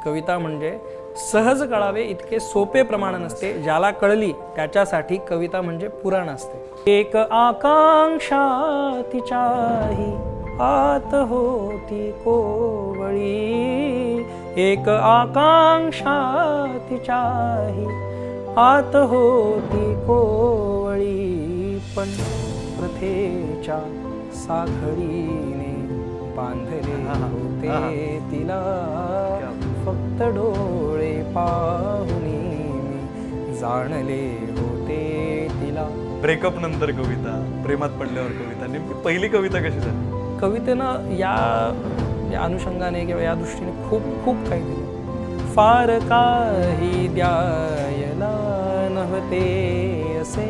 कविता म्हणजे सहज कळावे इतके सोपे प्रमाण नसते, ज्याला कळली त्याच्यासाठी कविता म्हणजे पुराण असते। एक आकांक्षा तिच्याही आत होती कोवळी, एक आकांक्षा तिच्याही आत होती कोवळी, पण प्रथेच्या साखळीने बांधले होते तिला, फक्त डोळे पाहुनी मी जाणले होते तिला। ब्रेकअप नंतर कविता, प्रेमात पडल्यावर कविता, नेमकी पहिली कविता कशी झाली? कवितेनं या अनुषंगाने किंवा या दृष्टीने खूप काही दिलं। फार काही द्यायला नव्हते असे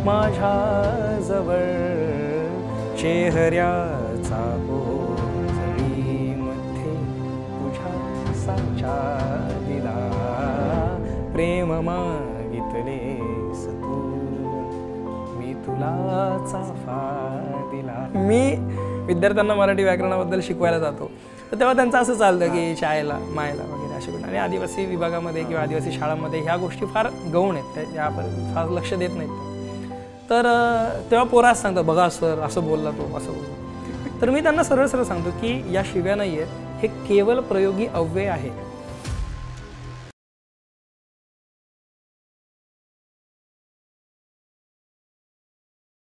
माझ्या जवळ, चेहऱ्याचा मध्ये तुझ्या साचा दिला, प्रेम मागितले तू मी तुला चाफा दिला। मी विद्यार्थ्यांना मराठी व्याकरणाबद्दल शिकवायला जातो, तर तेव्हा त्यांचं असं चालतं की शाळेला मायला वगैरे असे गोष्टी, आणि आदिवासी विभागामध्ये किंवा आदिवासी शाळांमध्ये ह्या गोष्टी फार गौण आहेत, यावर फार लक्ष देत नाहीत। तर तेव्हा पोरास सांगतात, बघा सर असं बोलला तो, असं बोलला। तर मी त्यांना सरळ सरळ सांगतो की या शिव्या नाही आहेत, हे केवळ प्रयोगी अव्यय आहे।